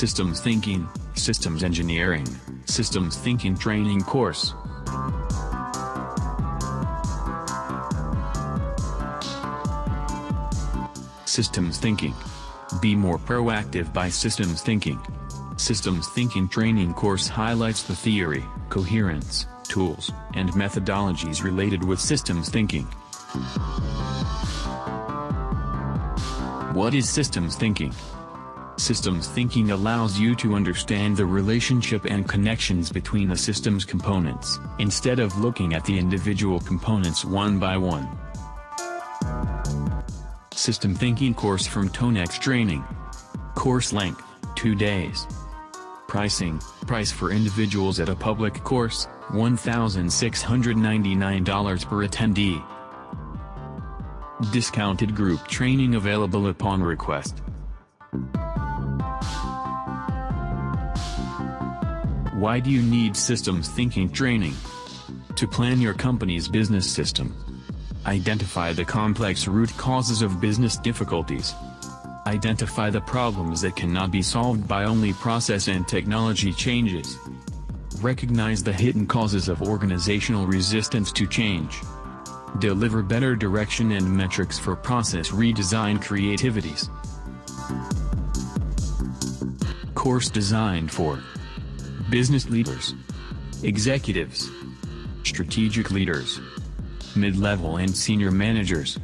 Systems Thinking, Systems Engineering, Systems Thinking Training Course. Systems Thinking. Be more proactive by systems thinking. Systems Thinking Training Course highlights the theory, coherence, tools, and methodologies related with systems thinking. What is systems thinking? Systems thinking allows you to understand the relationship and connections between the system's components, instead of looking at the individual components one by one. System Thinking Course from Tonex Training. Course length, 2 days. Pricing, price for individuals at a public course, $1,699 per attendee. Discounted group training available upon request. Why do you need systems thinking training? To plan your company's business system. Identify the complex root causes of business difficulties. Identify the problems that cannot be solved by only process and technology changes. Recognize the hidden causes of organizational resistance to change. Deliver better direction and metrics for process redesign creativities. Course designed for business leaders, executives, strategic leaders, mid-level and senior managers.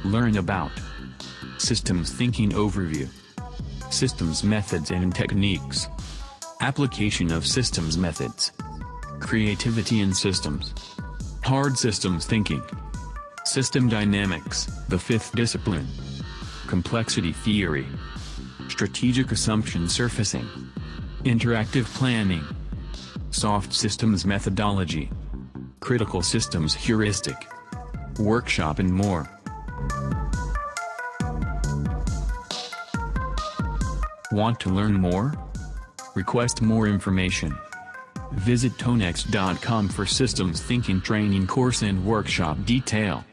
Learn about systems thinking overview, systems methods and techniques, application of systems methods, creativity in systems, hard systems thinking, system dynamics, the fifth discipline, complexity theory, strategic assumption surfacing, interactive planning, soft systems methodology, critical systems heuristic, workshop and more. Want to learn more? Request more information. Visit tonex.com for systems thinking training course and workshop detail.